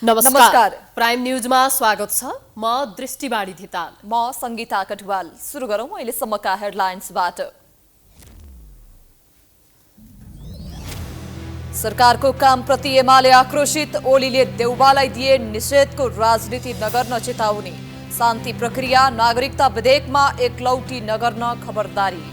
नमस्कार। प्राइम न्यूजमा स्वागत छ। म दृष्टिबाडी धिताल। म संगीता कटवाल। सुरु गरौं अहिलेसम्मका हेडलाइन्सबाट। सरकारको कामप्रति एमाले आक्रोशित। ओलीले देउबालाई दिए निषेधको राजनीति नगर्न चेतावनी। शान्ति प्रक्रिया नागरिकता विधेयकमा एकलौटी नगर्न खबरदारी।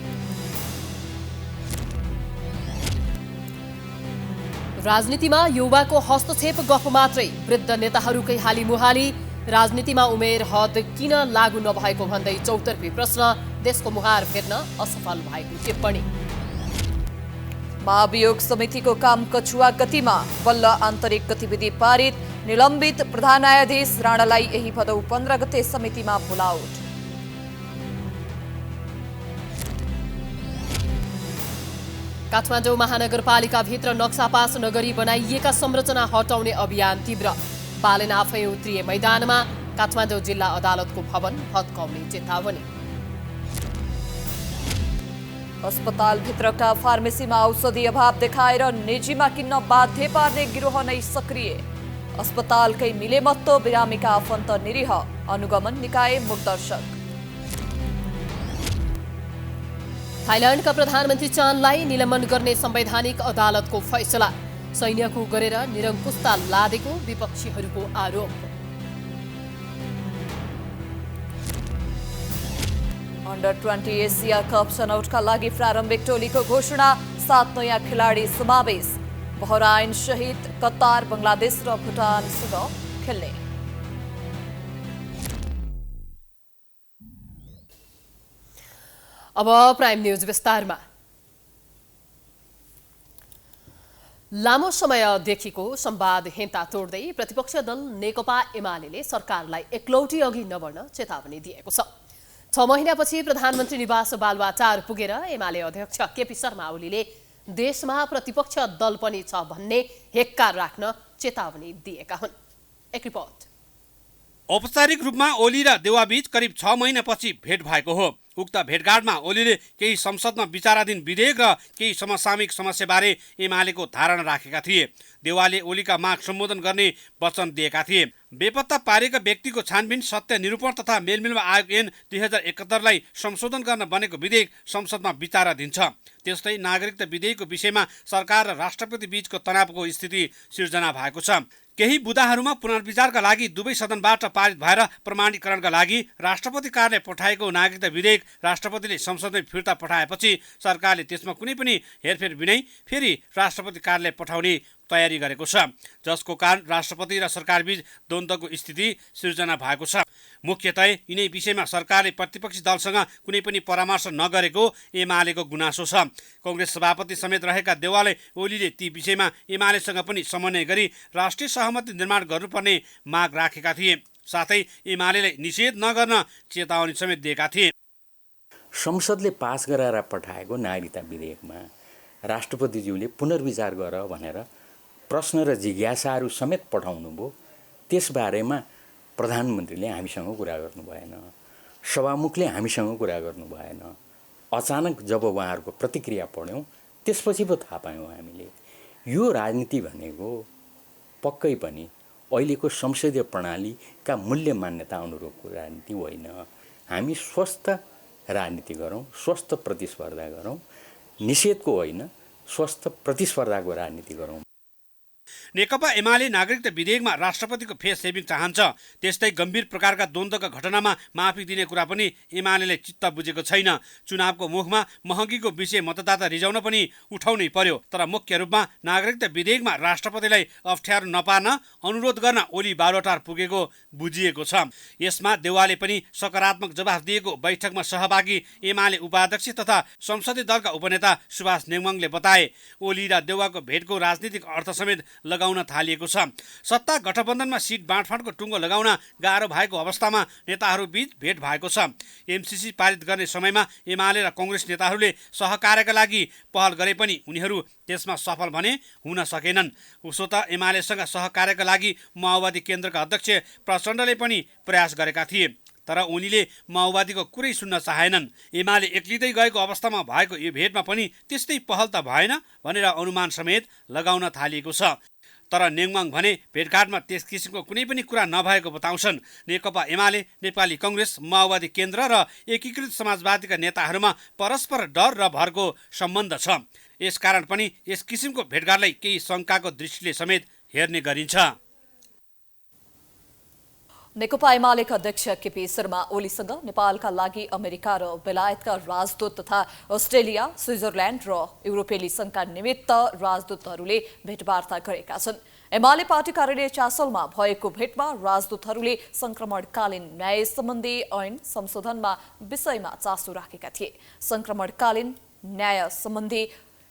राजनीतिमा युवाको हस्तक्षेप गफ मात्रै। वृद्ध नेताहरूकै हालिमुहाली। राजनीतिमा उमेर हद किन लागू नभएको भन्दै चौतर्फी प्रश्न। देशको मुहार फेर्न असफल भएको टिप्पणी। महाभियोग समितिको काम कछुवा गतिमा। बल्ल आन्तरिक गतिविधि पारित। निलम्बित प्रधान न्यायाधीश राणालाई यही भदौ 15 गते समितिमा बोलाउट। काठमाडौँ महानगरपालिकाभित्र नक्सा पास नगरी बनाइएका संरचना हटाउने अभियान तीव्र। बालेन आफै उत्रिए मैदानमा। काठमाडौँ जिल्ला अदालतको भवन भत्काउने चेतावनी। अस्पतालभित्रका फार्मेसीमा औषधि अभाव देखाएर निजीमा किन्न बाध्य पार्ने गिरोह नै सक्रिय। अस्पतालकै मिलेमत्तो बिरामीका आफन्त निरीह। अनुगमन निकाय मूकदर्शक। थाइल्याण्डका प्रधानमन्त्री चानलाई निलम्बन गर्ने संवैधानिक अदालतको फैसला। सैन्यको गरेर निरङ्कुशता लादेको विपक्षीहरूको आरोप। अन्डर 20 एसिया कप छनौटका लागि प्रारम्भिक टोलीको घोषणा। 7 नयाँ खेलाडी समावेश। बहराइन सहित कतार, बङ्गलादेश र भुटानसँग खेल्ने। अब प्राइम न्यूज विस्तारमा। लामो समयदेखिको संवादहीनता तोड्दै प्रतिपक्ष दल नेकपा एमाले सरकारलाई एकलौटी अघि नबढ्न चेतावनी दिएको छ। 6 महिनापछि प्रधानमन्त्री निवास बालुवाटार पुगेर एमाले अध्यक्ष केपी शर्मा ओलीले देशमा प्रतिपक्ष दल पनि छ भन्ने हेक्कार राख्न चेतावनी दिएका हुन्। एक रिपोर्ट। औपचारिक रूपमा ओली र देउवाबीच करिब 6 महिनापछि भेट भएको हो। उक्त भेटघाटमा ओलीले केही संसदमा विचाराधीन विधेयक र केही समसामयिक समस्याबारे एमालेको धारणा राखेका थिए। देउवाले ओलीका माग सम्बोधन गर्ने वचन दिएका थिए। बेपत्ता पारेका व्यक्तिको छानबिन, सत्य निरूपण तथा मेलमिलाप आयोग ऐन 2071 लाई संशोधन गर्न बनेको विधेयक संसदमा विचाराधीन छ। त्यस्तै नागरिकता विधेयकको विषयमा सरकार र राष्ट्रपति बीचको तनावको स्थिति सिर्जना भएको छ। केही बुदाहरूमा पुनर्विचारका लागि दुवै सदनबाट पारित भएर प्रमाणीकरणका लागि राष्ट्रपति कार्यालय पठाएको नागरिकता विधेयक राष्ट्रपतिले संसदमै फिर्ता पठाएपछि सरकारले त्यसमा कुनै पनि हेरफेर बिनै फेरि राष्ट्रपति कार्यालय पठाउने तयारी गरेको छ, जसको कारण राष्ट्रपति र सरकारबीच द्वन्द्वको स्थिति सिर्जना भएको छ। मुख्यतः यिनै विषयमा सरकारले प्रतिपक्षी दलसँग कुनै पनि परामर्श नगरेको एमालेको गुनासो छ। कांग्रेस सभापति समेत रहेका देउवाले ओलीले ती विषयमा एमालेसँग पनि समन्वय गरी राष्ट्रिय सहमति निर्माण गर्नुपर्ने माग राखेका थिए। साथै एमालेलाई निषेध नगर्न चेतावनी समेत दिएका थिए। संसदले पास गराएर पठाएको नागरिकता विधेयकमा राष्ट्रपतिज्यूले पुनर्विचार गर भनेर प्रश्न र जिज्ञासाहरू समेत पठाउनु भयो। त्यसबारेमा प्रधानमन्त्रीले हामीसँग कुरा गर्नु भएन, सभामुखले हामीसँग कुरा गर्नु भएन। अचानक जब उहाँहरूको प्रतिक्रिया पढ्यौँ त्यसपछि पो थाहा पायौँ हामीले यो राजनीति भनेको पक्कै पनि अहिलेको संसदीय प्रणालीका मूल्य मान्यता अनुरूपको राजनीति होइन। हामी स्वस्थ राजनीति गरौँ, स्वस्थ प्रतिस्पर्धा गरौँ, निषेधको होइन स्वस्थ प्रतिस्पर्धाको राजनीति गरौँ। नेकपा एमाले नागरिकता विधेयकमा राष्ट्रपतिको फेस सेभिङ चाहन्छ। त्यस्तै गम्भीर प्रकारका द्वन्द्वका घटनामा माफी दिने कुरा पनि एमालेले चित्त बुझेको छैन। चुनावको मुखमा महँगीको विषय मतदाता रिजाउन पनि उठाउनै पर्यो। तर मुख्य रूपमा नागरिकता विधेयकमा राष्ट्रपतिलाई अप्ठ्यारो नपार्न अनुरोध गर्न ओली बालुवाटार पुगेको बुझिएको छ। यसमा देउवाले पनि सकारात्मक जवाफ दिएको बैठकमा सहभागी एमाले उपाध्यक्ष तथा संसदीय दलका उपनेता सुभाष नेङमङले बताए। ओली र देउवाको भेटको राजनीतिक अर्थ समेत लगाउन थालिएको छ। सत्ता गठबन्धनमा सिट बाँडफाँडको टुङ्गो लगाउन गाह्रो भएको अवस्थामा नेताहरू बीच भेट भएको छ। एमसीसी पारित गर्ने समयमा एमाले र कांग्रेस नेताहरूले सहकार्यका लागि पहल गरे पनि उनीहरू त्यसमा सफल भने हुन सकेनन्। उसो त एमालेसँग सहकार्यका लागि माओवादी केन्द्रका अध्यक्ष प्रचण्डले पनि प्रयास गरेका थिए। तर उनीले माओवादीको कुरै सुन्न चाहेनन्। एमाले एक्लिँदै गएको अवस्थामा भएको यो भेटमा पनि त्यस्तै पहल त भएन भनेर अनुमान समेत लगाउन थालिएको छ। तर नेङमाङ भने भेटघाटमा त्यस किसिमको कुनै पनि कुरा नभएको बताउँछन्। नेकपा एमाले, नेपाली कङ्ग्रेस, माओवादी केन्द्र र एकीकृत समाजवादीका नेताहरूमा परस्पर डर र भरको सम्बन्ध छ। यसकारण पनि यस किसिमको भेटघाटलाई केही शङ्काको दृष्टिले समेत हेर्ने गरिन्छ। नेकपा एमालेका अध्यक्ष केपी शर्मा ओलीसँग नेपालका लागि अमेरिका र बेलायतका राजदूत तथा अस्ट्रेलिया, स्विजरल्यान्ड र युरोपेली संघका निमित्त राजदूतहरूले भेटवार्ता गरेका छन्। एमाले पार्टी कार्यालय चासलमा भएको भेटमा राजदूतहरूले संक्रमणकालीन न्याय सम्बन्धी ऐन संशोधनमा विषयमा चासो राखेका थिए। संक्रमणकालीन न्याय सम्बन्धी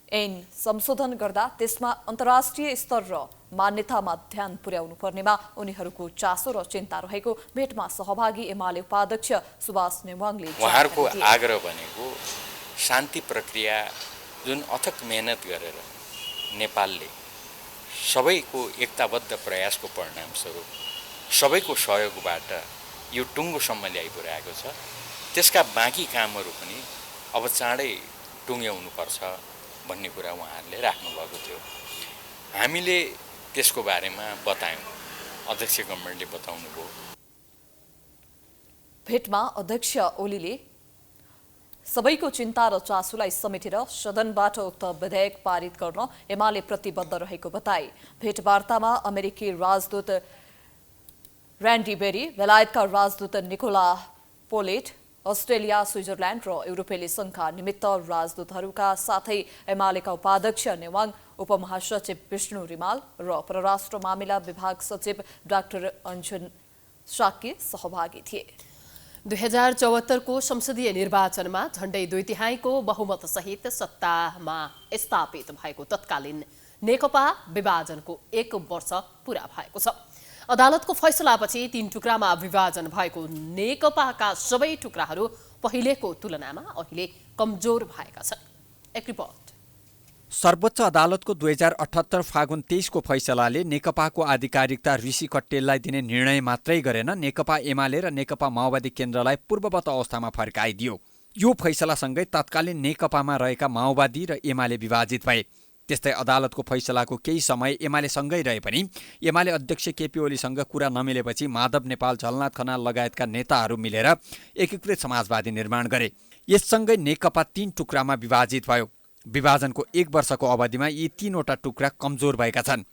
ऐन संशोधन गर्दा त्यसमा अन्तर्राष्ट्रिय स्तर र मान्यतामा ध्यान पुर्याउनु पर्नेमा उनीहरूको चासो र चिन्ता रहेको भेटमा सहभागी एमाले उपाध्यक्ष सुभाष नेवाङले उहाँहरूको आग्रह भनेको शान्ति प्रक्रिया जुन अथक मेहनत गरेर नेपालले सबैको एकताबद्ध प्रयासको परिणामस्वरूप सबैको सहयोगबाट यो टुङ्गोसम्म ल्याइपुर्याएको छ, त्यसका बाँकी कामहरू पनि अब चाँडै टुङ्ग्याउनुपर्छ भन्ने कुरा उहाँहरूले राख्नुभएको थियो। हामीले त्यसको बारेमा बतायौँ, अध्यक्ष गभर्नमेन्टले बताउनुभयो। भेटमा अध्यक्ष ओलीले सबैको चिन्ता र चासोलाई समेटेर सदनबाट उक्त विधेयक पारित गर्न एमाले प्रतिबद्ध रहेको बताए। भेटवार्तामा अमेरिकी राजदूत ऱ्यान्डी बेरी, बेलायतका राजदूत निकोला पोलेट, अस्ट्रेलिया, स्विजरल्यान्ड र युरोपेली संघका निमित्त राजदूतहरूका साथै एमालेका उपाध्यक्ष नेवाङ, उपमहासचिव विष्णु रिमाल र परराष्ट्र मामिला विभाग सचिव डाक्टर अन्जुन साक्य सहभागी थिए। 2074 को संसदीय निर्वाचनमा झण्डै 2/3 बहुमत सहित सत्तामा स्थापित भएको तत्कालीन नेकपा विभाजनको 1 वर्ष पूरा भएको छ। अदालतको फैसलापछि 3 टुक्रामा विभाजन भएको नेकपाका सबै टुक्राहरू पहिलेको तुलनामा अहिले कमजोर भएका छन्। एक रिपोर्ट। सर्वोच्च अदालतको 2078 फागुन 23 को फैसलाले नेकपाको आधिकारिकता ऋषि कट्टेललाई दिने निर्णय मात्रै गरेन, नेकपा एमाले र नेकपा माओवादी केन्द्रलाई पूर्ववत अवस्थामा फर्काइदियो। यो फैसलासँगै तत्कालीन नेकपामा रहेका माओवादी र एमाले विभाजित भए। त्यस्तै अदालतको फैसलाको केही समय एमालेसँगै रहे पनि एमाले अध्यक्ष केपी ओलीसँग कुरा नमिलेपछि माधव नेपाल, झलनाथ खनाल लगायतका नेताहरू मिलेर एकीकृत समाजवादी निर्माण गरे। यससँगै नेकपा 3 टुक्रामा विभाजित भयो। विभाजनको 1 वर्षको अवधिमा यी 3वटा टुक्रा कमजोर भएका छन्।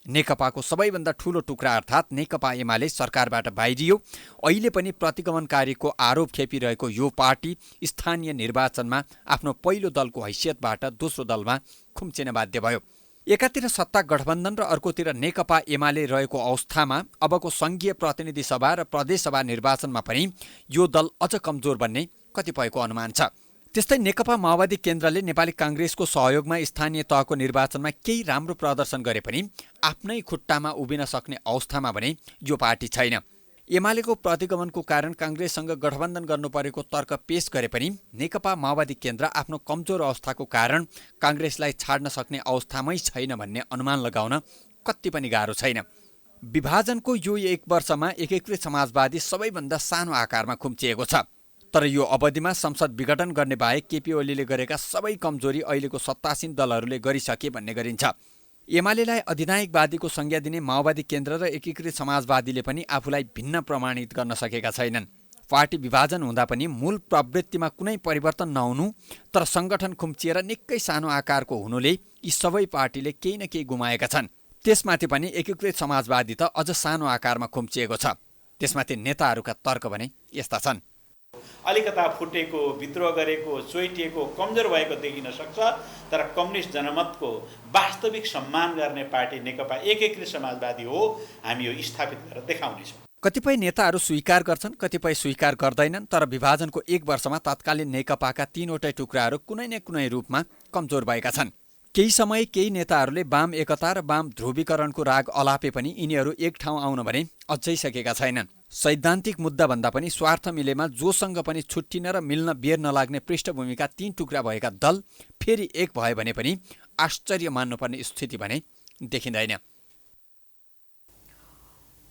नेकपाको सबैभन्दा ठूलो टुक्रा अर्थात् नेकपा एमाले सरकारबाट बाहिरियो। अहिले पनि प्रतिगमनकारीको आरोप खेपिरहेको यो पार्टी स्थानीय निर्वाचनमा आफ्नो पहिलो दलको हैसियतबाट दोस्रो दलमा खुम्चिन बाध्य भयो। एकातिर सत्ता गठबन्धन र अर्कोतिर नेकपा एमाले रहेको अवस्थामा अबको संघीय प्रतिनिधि सभा र प्रदेशसभा निर्वाचनमा पनि यो दल अझ कमजोर बन्ने कतिपयको अनुमान छ। त्यस्तै नेकपा माओवादी केन्द्रले नेपाली काङ्ग्रेसको सहयोगमा स्थानीय तहको निर्वाचनमा केही राम्रो प्रदर्शन गरे पनि आफ्नै खुट्टामा उभिन सक्ने अवस्थामा भने यो पार्टी छैन। एमालेको प्रतिगमनको कारण काङ्ग्रेससँग गठबन्धन गर्नु परेको तर्क पेश गरे पनि नेकपा माओवादी केन्द्र आफ्नो कमजोर अवस्थाको कारण काङ्ग्रेसलाई छाड्न सक्ने अवस्थामै छैन भन्ने अनुमान लगाउन कति पनि गाह्रो छैन। विभाजनको यो 1 वर्षमा एकीकृत समाजवादी सबैभन्दा सानो आकारमा खुम्चिएको छ। तर यो अवधिमा संसद विघटन गर्ने बाहेक केपी ओलीले गरेका सबै कमजोरी अहिलेको सत्तासीन दलहरूले गरिसके भन्ने गरिन्छ। एमालेलाई अधिनायकवादीको संज्ञा दिने माओवादी केन्द्र र एकीकृत समाजवादीले पनि आफूलाई भिन्न प्रमाणित गर्न सकेका छैनन्। पार्टी विभाजन हुँदा पनि मूल प्रवृत्तिमा कुनै परिवर्तन नहुनु, तर संगठन खुम्चिएर निकै सानो आकारको हुनुले यी सबै पार्टीले केही न केही गुमाएका छन्। त्यसमाथि पनि एकीकृत समाजवादी त अझ सानो आकारमा खुम्चिएको छ। त्यसमाथि नेताहरूका तर्क भने यस्ता छन्। अलिकता फुटेको, विद्रोह गरेको, चोइटिएको, कमजोर भएको देखिन सक्छ, तर कम्युनिस्ट जनमतको वास्तविक सम्मान गर्ने पार्टी नेकपा एकीकृत समाजवादी हो। हामी यो स्थापित गरेर देखाउनेछौँ। कतिपय नेताहरू स्वीकार गर्छन्, कतिपय स्वीकार गर्दैनन्। तर विभाजनको 1 वर्षमा तत्कालीन नेकपाका 3वटै टुक्राहरू कुनै न कुनै रूपमा कमजोर भएका छन्। केही समय केही नेताहरूले वाम एकता र वाम ध्रुवीकरणको राग अलापे पनि यिनीहरू एक ठाउँ आउन भने अझै सकेका छैनन्। सैद्धान्तिक मुद्दा भन्दा पनि स्वार्थ मिलेमा जोसँग पनि छुट्टिन र मिल्न बेर नलाग्ने पृष्ठभूमिका 3 टुक्रा भएका दल फेरि एक भए भने पनि आश्चर्य मान्नुपर्ने स्थिति भने देखिँदैन।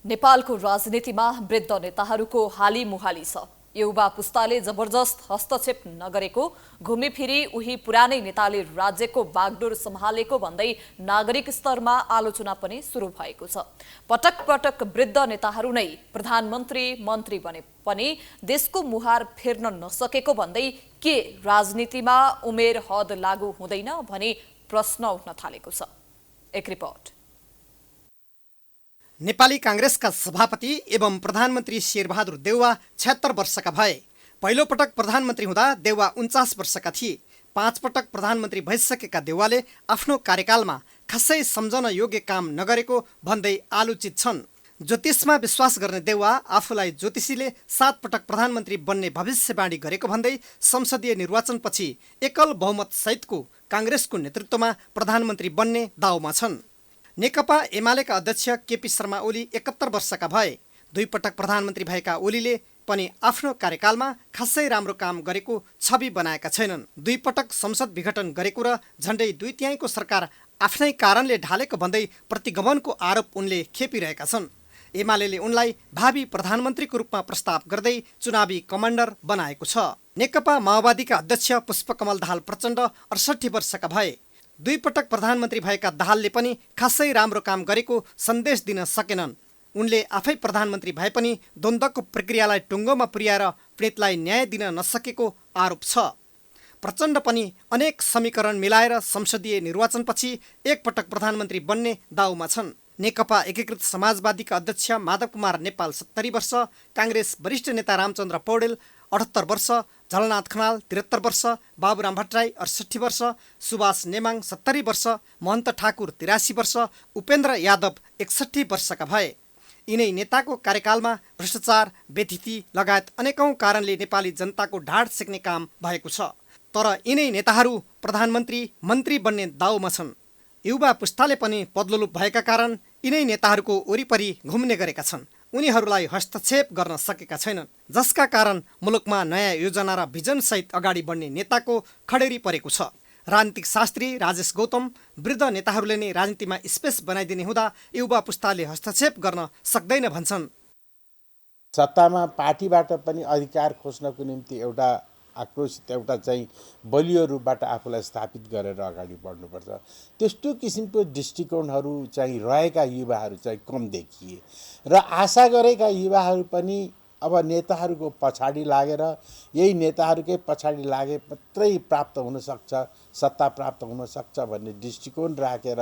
नेपालको राजनीतिमा वृद्ध नेताहरूको हालिमुहाली छ। युवा पुस्ताले जबरजस्त हस्तक्षेप नगरेको, घुमीफिरी उही पुरानै नेताले राज्यको बागडोर सम्हालेको भन्दै नागरिक स्तरमा आलोचना पनि सुरु भएको छ। पटक पटक वृद्ध नेताहरू नै प्रधानमन्त्री मन्त्री बने पनि देशको मुहार फेर्न नसकेको भन्दै के राजनीतिमा उमेर हद लागू हुँदैन भनी प्रश्न उठ्न थालेको छ। एक रिपोर्ट। नेपाली कांग्रेसका सभापति एवं प्रधानमन्त्री शेरबहादुर देउवा 76 वर्षका भए। पहिलो पटक प्रधानमन्त्री हुँदा देउवा 49 वर्षका थिए। 5 पटक प्रधानमन्त्री भइसकेका देउवाले आफ्नो कार्यकालमा खासै सम्झन योग्य काम नगरेको भन्दै आलोचित छन्। ज्योतिषमा विश्वास गर्ने देउवा आफूलाई ज्योतिषीले 7 पटक प्रधानमन्त्री बन्ने भविष्यवाणी गरेको भन्दै संसदीय निर्वाचनपछि एकल बहुमत सहितको कांग्रेसको नेतृत्वमा प्रधानमन्त्री बन्ने दाउमा छन्। नेकपा एमालेका अध्यक्ष केपी शर्मा ओली 71 वर्षका भए। 2 पटक प्रधानमन्त्री भएका ओलीले पनि आफ्नो कार्यकालमा खासै राम्रो काम गरेको छवि बनाएका छैनन्। 2 पटक संसद विघटन गरेको र झण्डै 2/3 सरकार आफ्नै कारणले ढालेको भन्दै प्रतिगमनको आरोप उनले खेपिरहेका छन्। एमालेले उनलाई भावी प्रधानमन्त्रीको रूपमा प्रस्ताव गर्दै चुनावी कमान्डर बनाएको छ। नेकपा माओवादीका अध्यक्ष पुष्पकमल दाहाल प्रचण्ड 68 वर्षका भए। 2 पटक प्रधानमन्त्री भएका दाहालले पनि खासै राम्रो काम गरेको सन्देश दिन सकेनन्। उनले आफै प्रधानमन्त्री भए पनि द्वन्द्वको प्रक्रियालाई टुङ्गोमा पुर्याएर पीडितलाई न्याय दिन नसकेको आरोप छ। प्रचण्ड पनि अनेक समीकरण मिलाएर संसदीय निर्वाचनपछि 1 पटक प्रधानमन्त्री बन्ने दाउमा छन्। नेकपा एकीकृत समाजवादीका अध्यक्ष माधव कुमार नेपाल 70 वर्ष, कांग्रेस वरिष्ठ नेता रामचन्द्र पौडेल 78 वर्ष, झलनाथ खनाल 73 वर्ष, बाबुराम भट्टराई 68 वर्ष, सुभाष नेमाङ 70 वर्ष, महन्त ठाकुर 83 वर्ष, उपेन्द्र यादव 61 वर्षका भए। यिनै नेताको कार्यकालमा भ्रष्टाचार, बेथिति लगायत अनेकौं कारणले नेपाली जनताको ढाड सेक्ने काम भएको छ। तर यिनै नेताहरू प्रधानमन्त्री मन्त्री बन्ने दाउमा छन्। युवा पुस्ताले पनि पदलोलुप भएका कारण यिनै नेताहरूको वरिपरि घुम्ने गरेका छन्। उनीहरूलाई हस्तक्षेप गर्न सकेका छैनन्, जसका कारण मुलुकमा नयाँ योजना र भिजनसहित अगाडि बढ्ने नेताको खडेरी परेको छ। राजनीतिक शास्त्री राजेश गौतम वृद्ध नेताहरूले नै राजनीतिमा स्पेस बनाइदिने हुँदा युवा पुस्ताले हस्तक्षेप गर्न सक्दैन भन्छन्। सत्तामा पार्टीबाट पनि अधिकार खोज्नको निम्ति एउटा आक्रोशित एउटा चाहिँ बलियो रूपबाट आफूलाई स्थापित गरेर अगाडि बढ्नुपर्छ। त्यस्तो किसिमको दृष्टिकोणहरू चाहिँ रहेका युवाहरू चाहिँ कम देखिए र आशा गरेका युवाहरू पनि अब नेताहरूको पछाडि लागेर यही नेताहरूकै पछाडि लागे मात्रै प्राप्त हुनसक्छ, सत्ता प्राप्त हुनसक्छ भन्ने दृष्टिकोण राखेर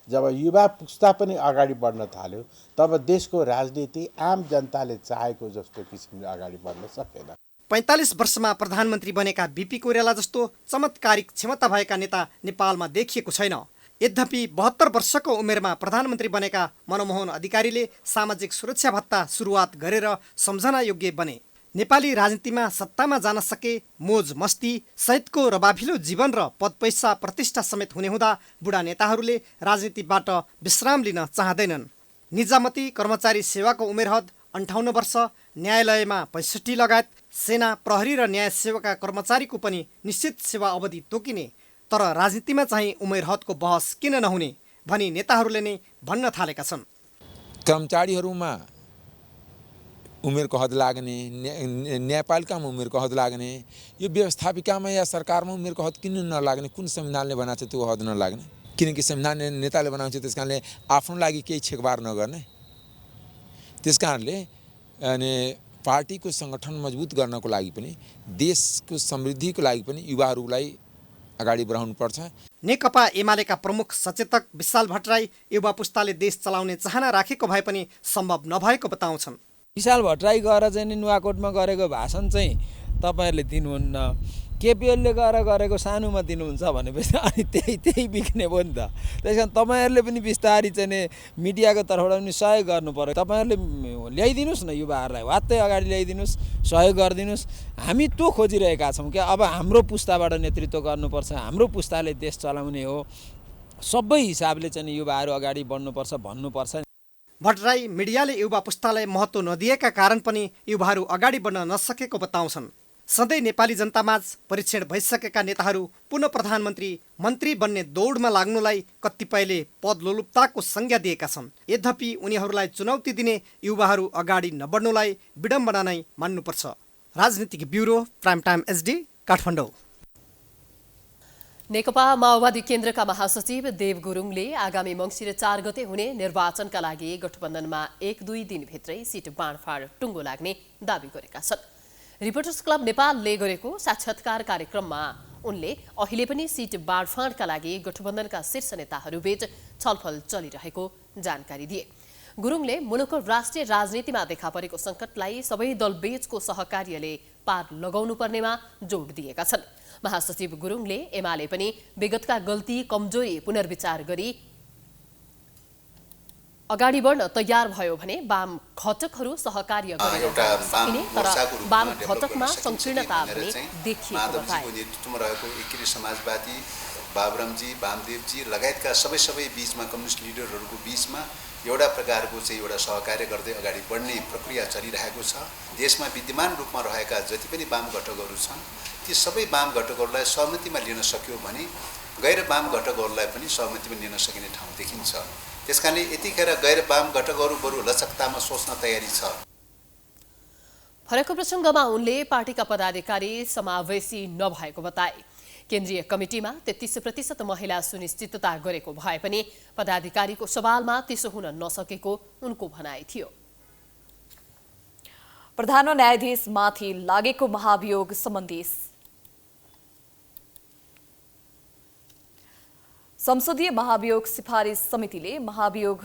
जब युवा पुस्ता पनि अगाडि बढ्न थाल्यो तब देशको राजनीति आम जनताले चाहेको जस्तो किसिमले अगाडि बढ्न सकेन। 45 वर्षमा प्रधानमन्त्री बनेका बीपी कोइराला जस्तो चमत्कारिक क्षमता भएका नेता नेपालमा देखिएको छैन। यद्यपि 72 वर्षको उमेरमा प्रधानमन्त्री बनेका मनमोहन अधिकारीले सामाजिक सुरक्षा भत्ता सुरुवात गरेर सम्झना योग्य बने। नेपाली राजनीतिमा सत्तामा जान सके मोज मस्ती सहितको रबाभिलो जीवन र पद पैसा प्रतिष्ठा समेत हुने हुँदा बुढा नेताहरूले राजनीतिबाट विश्राम लिन चाहँदैनन्। निजामती कर्मचारी सेवाको उमेर हद 58 वर्ष, न्यायालयमा 65 लगायत सेना, प्रहरी र न्याय सेवाका कर्मचारीको पनि निश्चित सेवा अवधि तोकिने, तर राजनीतिमा चाहिँ उमेर हदको बहस किन नहुने भनी नेताहरूले नै भन्न थालेका छन्। कर्मचारीहरूमा उमेरको हद लाग्ने, न्यायपालिकामा उमेरको हद लाग्ने, यो व्यवस्थापिकामा या सरकारमा उमेरको हद किन नलाग्ने, कुन संविधानले बनाएको छ त्यो हद नलाग्ने? किनकि संविधान नेताले बनाएको छ, त्यस कारणले आफ्नो लागि केही छेकबार नगर्ने। त्यस कारणले अनि पार्टीको सङ्गठन मजबुत गर्नको लागि पनि देशको समृद्धिको लागि पनि युवाहरूलाई अगाडि बढाउनुपर्छ। नेकपा एमालेका प्रमुख सचेतक विशाल भट्टराई युवा पुस्ताले देश चलाउने चाहना राखेको भए पनि सम्भव नभएको बताउँछन्। विशाल भट्टराई गएर चाहिँ नुवाकोटमा गरेको भाषण चाहिँ तपाईँहरूले दिनुहुन्न, केपी ओलीले गरेको सानोमा दिनुहुन्छ भनेपछि अनि त्यही बिग्ने भयो नि त। त्यस कारण तपाईँहरूले पनि बिस्तारी चाहिँ मिडियाको तर्फबाट पनि सहयोग गर्नु पर्यो। तपाईँहरूले ल्याइदिनुहोस् न, युवाहरूलाई वात्तै अगाडि ल्याइदिनुहोस्, सहयोग गरिदिनुहोस्। हामी त्यो खोजिरहेका छौँ कि अब हाम्रो पुस्ताबाट नेतृत्व गर्नुपर्छ, हाम्रो पुस्ताले देश चलाउने हो, सबै हिसाबले चाहिँ युवाहरू अगाडि बढ्नुपर्छ भन्नुपर्छ। भट्टराई मिडियाले युवा पुस्तालाई महत्त्व नदिएका कारण पनि युवाहरू अगाडि बढ्न नसकेको बताउँछन्। सधैँ नेपाली जनतामाझ परीक्षण भइसकेका नेताहरू पुनः प्रधानमन्त्री मन्त्री बन्ने दौडमा लाग्नुलाई कतिपयले पदलोलुपताको संज्ञा दिएका छन्। यद्यपि उनीहरूलाई चुनौती दिने युवाहरू अगाडि नबढ्नुलाई विडम्बना नै मान्नुपर्छ। राजनीतिक bureau prime time HD Kathmandu. नेकपा माओवादी केन्द्रका महासचिव देव गुरुङले आगामी मङ्सिर 4 गते हुने निर्वाचनका लागि गठबन्धनमा 1-2 दिनभित्रै सिट बाँडफाँड टुङ्गो लाग्ने दावी गरेका छन्। रिपोर्टर्स क्लब नेपालले गरेको साक्षात्कार कार्यक्रममा उनले अहिले पनि सिट बाँडफाँडका लागि गठबन्धनका शीर्ष नेताहरूबीच छलफल चलिरहेको जानकारी दिए। गुरुङले मुलुकको राष्ट्रिय राजनीतिमा देखा परेको सङ्कटलाई सबै दलबीचको सहकार्यले पार लगाउनु पर्नेमा जोड दिएका छन्। महासचिव गुरुङले एमाले पनि विगतका गल्ती कमजोरी पुनर्विचार गरी अगाडि बढ्न तयार भयो भने वाम घटकहरू सहकार्य गरेर सकिने, तर वाम घटकमा संकीर्णता भने देखिएको बताए। नेतृत्वमा रहेको एकीकृत समाजवादी बाबुरामजी, वामदेवजी लगायतका सबै बीचमा कम्युनिस्ट लिडरहरूको बीचमा एउटा प्रकारको चाहिँ एउटा सहकार्य गर्दै अगाडि बढ्ने प्रक्रिया चलिरहेको छ। देशमा विद्यमान रूपमा रहेका जति पनि वाम घटकहरू छन् ती सबै वाम घटकहरूलाई सहमतिमा लिन सक्यो भने गैर वाम घटकहरूलाई पनि सहमतिमा लिन सकिने ठाउँ देखिन्छ। त्यसकारणले यतिखेर गैर वाम घटकहरू बरु लचकतामा सोच्न तयारी छ। फरक प्रसङ्गमा उनले पार्टीका पदाधिकारी समावेशी नभएको बताए। केन्द्रीय कमिटीमा 33% महिला सुनिश्चितता गरेको भए पनि पदाधिकारीको सवालमा त्यसो हुन नसकेको उनको भनाइ थियो। प्रधान न्यायाधीशमाथि लागेको महाभियोग सम्बन्धी संसदीय महाभियोग सिफारिस समितिले महाभियोग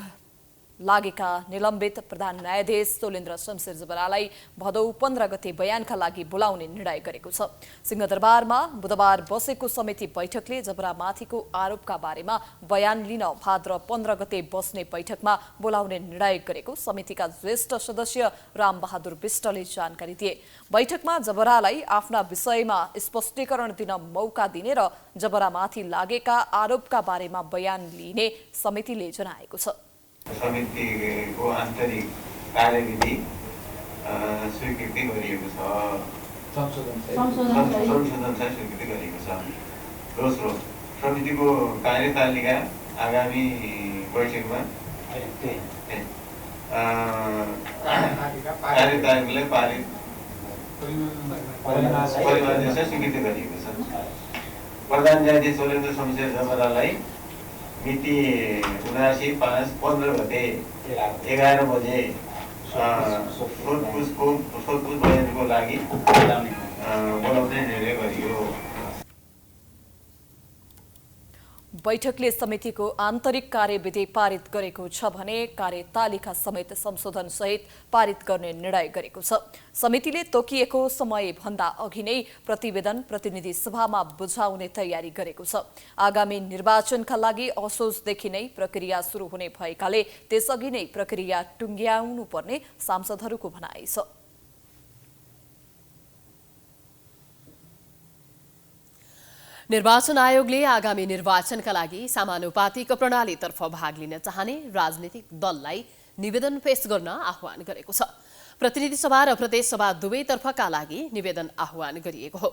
लागेका निलम्बित प्रधान न्यायाधीश सोलेन्द्र शमशेर जबरालाई भदौ 15 गते बयानका लागि बोलाउने निर्णय गरेको छ। सिंहदरबारमा बुधबार बसेको समिति बैठकले जबरामाथिको आरोपका बारेमा बयान लिन भाद्र 15 गते बस्ने बैठकमा बोलाउने निर्णय गरेको समितिका ज्येष्ठ सदस्य रामबहादुर विष्टले जानकारी दिए। बैठकमा जबरालाई आफ्ना विषयमा स्पष्टीकरण दिन मौका दिने र जबरामाथि लागेका आरोपका बारेमा बयान लिने समितिले जनाएको छ। समितिको आन्तरिक कार्यविधि स्वीकृति गरिएको छ, संशोधन चाहिँ स्वीकृति गरिएको छ। दोस्रो, समितिको कार्यतालिका आगामी बैठकमा कार्यतालिकालाई पारित परिमार्जन स्वीकृति गरिएको छ। प्रधान न्यायाधीश सोलेन्द्र शमशेर जबरालाई मिति 79/5/15 गते 11 बजे सोधपुछ बयानको लागि बोलाउने निर्णय गरियो। बैठकले समितिको आन्तरिक कार्यविधि पारित गरेको छ भने कार्यतालिका समेत संशोधन सहित पारित गर्ने निर्णय गरेको छ। समितिले तोकिएको समयभन्दा अघि नै प्रतिवेदन प्रतिनिधि सभामा बुझाउने तयारी गरेको छ। आगामी निर्वाचनका लागि असोजदेखि नै प्रक्रिया सुरु हुने भएकाले त्यसअघि नै प्रक्रिया टुङ्ग्याउनु पर्ने सांसदहरूको भनाइ छ। निर्वाचन आयोगले आगामी निर्वाचनका लागि समानुपातिक प्रणालीतर्फ भाग लिन चाहने राजनीतिक दललाई निवेदन पेश गर्न आह्वान गरेको छ। प्रतिनिधि सभा र प्रदेश सभा दुवैतर्फका लागि निवेदन आह्वान गरिएको हो।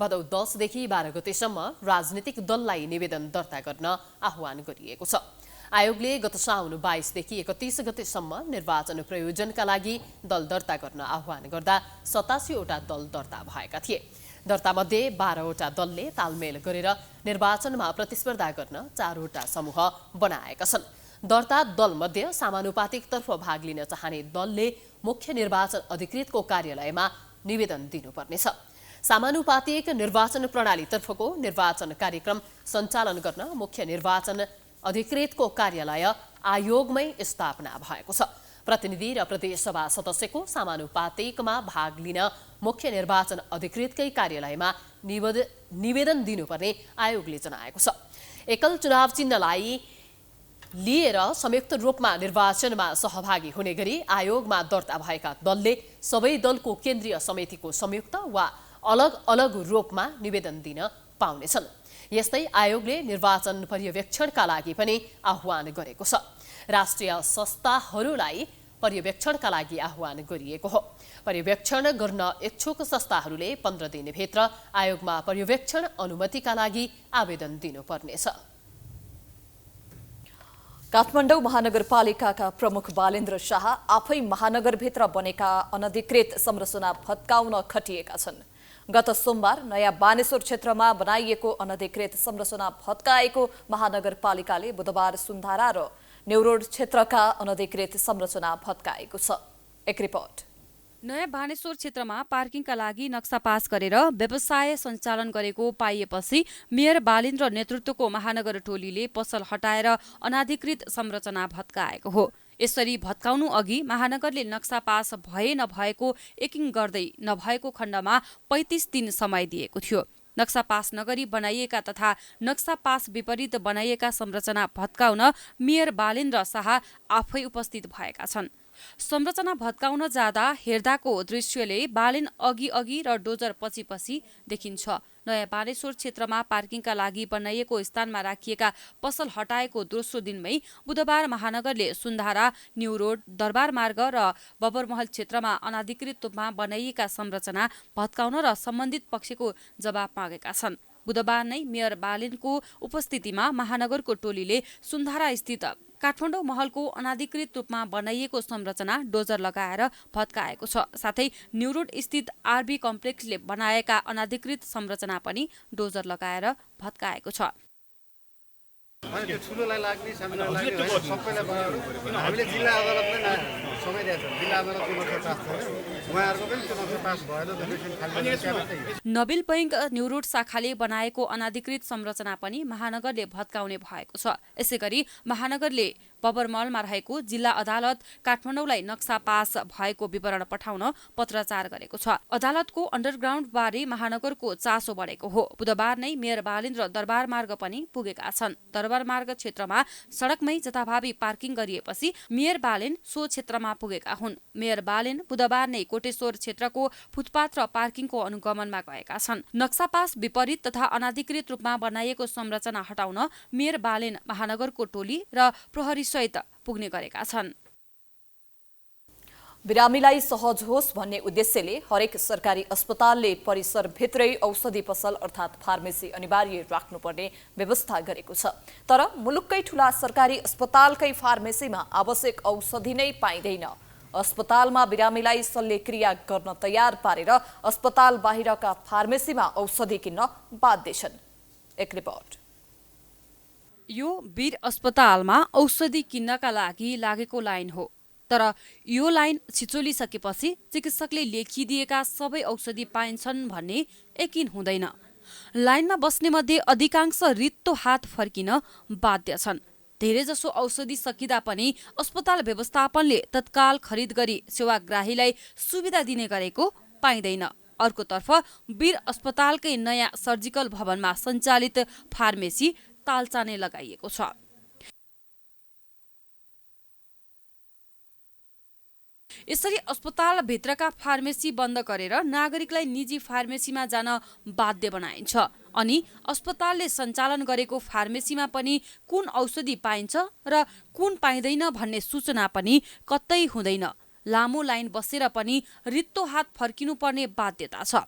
भदौ 10 देखि 12 गतेसम्म राजनीतिक दललाई निवेदन दर्ता गर्न आह्वान गरिएको छ। आयोगले गत साउन 22 देखि 31 गतेसम्म निर्वाचन प्रयोजनका लागि दल दर्ता गर्न आह्वान गर्दा 87 वटा दल दर्ता भएका थिए। दर्तामध्ये 12 वटा दलले तालमेल गरेर निर्वाचनमा प्रतिस्पर्धा गर्न 4 वटा समूह बनाएका छन्। दर्ता दलमध्ये समानुपातिकतर्फ भाग लिन चाहने दलले मुख्य निर्वाचन अधिकृतको कार्यालयमा निवेदन दिनुपर्नेछ। समानुपातिक निर्वाचन प्रणालीतर्फको निर्वाचन कार्यक्रम सञ्चालन गर्न मुख्य निर्वाचन अधिकृतको कार्यालय आयोगमै स्थापना भएको छ। प्रतिनिधि र प्रदेश सभा सदस्यको समानुपातिकमा भाग लिन मुख्य निर्वाचन अधिकृतकै कार्यालयमा निवेदन दिनुपर्ने आयोगले जनाएको छ। एकल चुनाव चिन्हलाई लिएर संयुक्त रूपमा निर्वाचनमा सहभागी हुने गरी आयोगमा दर्ता भएका दलले सबै दलको केन्द्रीय समितिको संयुक्त वा अलग अलग रूपमा निवेदन दिन पाउनेछन्। यस्तै आयोगले निर्वाचन पर्यवेक्षणका लागि पनि आह्वान गरेको छ। राष्ट्रिय संस्थाहरूलाई पर्यवेक्षणका लागि आह्वान गरिएको हो। पर्यवेक्षण गर्न इच्छुक संस्थाहरूले 15 दिनभित्र आयोगमा पर्यवेक्षण अनुमतिका लागि आवेदन दिनुपर्नेछ। काठमाडौँ महानगरपालिकाका प्रमुख बालेन्द्र शाह आफै महानगरभित्र बनेका अनधिकृत संरचना भत्काउन खटिएका छन्। गत सोमबार नयाँ बानेश्वर क्षेत्रमा बनाइएको अनधिकृत संरचना भत्काएको महानगरपालिकाले बुधबार सुन्धारा र न्युरोड क्षेत्रका अनधिकृत संरचना भत्काएको छ। एक रिपोर्ट। नयाँ बानेश्वर क्षेत्रमा पार्किङका लागि नक्सा पास गरेर व्यवसाय सञ्चालन गरेको पाइएपछि मेयर बालेन्द्र नेतृत्वको महानगर टोलीले पसल हटाएर अनाधिकृत संरचना भत्काएको हो। यसरी भत्काउनु अघि महानगरले नक्सा पास भए नभएको एकिङ गर्दै नभएको खण्डमा 35 दिन समय दिएको थियो। नक्सा पास नगरी बनाइएका तथा नक्सा पास विपरीत बनाइएका संरचना भत्काउन मेयर बालेन्द्र शाह आफै उपस्थित भएका छन्। संरचना भत्काउन जाँदा हेर्दाको दृश्यले बालेन अघि र डोजर पछि देखिन्छ। नयाँ बानेश्वर क्षेत्रमा पार्किङका लागि बनाइएको स्थानमा राखिएका पसल हटाएको दोस्रो दिनमै बुधबार महानगरले सुन्धारा, न्यू रोड, दरबार मार्ग र बबरमहल क्षेत्रमा अनाधिकृत रूपमा बनाइएका संरचना भत्काउन र सम्बन्धित पक्षको जवाब मागेका छन्। बुधबार नै मेयर बालेनको उपस्थितिमा महानगरको टोलीले सुन्धारा स्थित काठमाडौँ महलको अनाधिकृत रूपमा बनाइएको संरचना डोजर लगाएर भत्काएको छ। साथै न्युरोड स्थित आरबी कम्प्लेक्सले बनाएका अनाधिकृत संरचना पनि डोजर लगाएर भत्काएको छ। त्यो ठुलोलाई लाग्ने सानोलाई लाग्ने सबैलाई हामीले जिल्ला अदालतलाई समय दिएको छ। जिल्ला अदालतको नक्सा पास भयो, उहाँहरूको पनि त्यो नक्सा पास भएर नबिल बैंक न्युरोड शाखाले बनाएको अनाधिकृत संरचना पनि महानगरले भत्काउने भएको छ। यसैगरी महानगरले बबरमहलमा रहेको जिल्ला अदालत काठमाडौँलाई नक्सा पास भएको विवरण पठाउन पत्राचार गरेको छ। अदालतको अन्डरग्राउन्ड बारे महानगरको चासो बढेको हो। बुधबार नै मेयर बालेन्द्र दरबार मार्ग पनि पुगेका छन्। दरबार मार्ग क्षेत्रमा सडकमै जथाभावी पार्किङ गरिएपछि मेयर बालेन सो क्षेत्रमा पुगेका हुन्। मेयर बालेन बुधबार नै कोटेश्वर क्षेत्रको फुटपाथ र पार्किङको अनुगमनमा गएका छन्। नक्सा पास विपरीत तथा अनाधिकृत रूपमा बनाइएको संरचना हटाउन मेयर बालेन महानगरको टोली र प्रहरी सहित पुग्ने गरेका छन्। बिरामीलाई सहज होस् भन्ने उद्देश्यले हरेक सरकारी अस्पतालले परिसरभित्रै औषधि पसल अर्थात् फार्मेसी अनिवार्य राख्नुपर्ने व्यवस्था गरेको छ। तर मुलुककै ठूला सरकारी अस्पतालकै फार्मेसीमा आवश्यक औषधि नै पाइँदैन। अस्पतालमा बिरामीलाई शल्यक्रिया गर्न तयार पारेर अस्पताल बाहिरका फार्मेसीमा औषधि किन्न बाध्य छन्। एक रिपोर्ट। यो वीर अस्पतालमा औषधि किन्नका लागि लागेको लाइन हो। तर यो लाइन छिचोलिसकेपछि चिकित्सकले लेखिदिएका सबै औषधि पाइन्छन् भन्ने यकिन हुँदैन। लाइनमा बस्ने मध्ये अधिकांश रित्तो हात फर्किन बाध्य छन्। धेरैजसो औषधि सकिँदा पनि अस्पताल व्यवस्थापनले तत्काल खरिद गरी सेवाग्राहीलाई सुविधा दिने गरेको पाइँदैन। अर्कोतर्फ वीर अस्पतालकै नयाँ सर्जिकल भवनमा सञ्चालित फार्मेसी तालचाने लगाइएको छ। यसरी अस्पतालभित्रका फार्मेसी बन्द गरेर नागरिकलाई निजी फार्मेसीमा जान बाध्य बनाइन्छ। अनि अस्पतालले सञ्चालन गरेको फार्मेसीमा पनि कुन औषधि पाइन्छ र कुन पाइँदैन भन्ने सूचना पनि कतै हुँदैन। लामो लाइन बसेर पनि रित्तो हात फर्किनुपर्ने बाध्यता छ।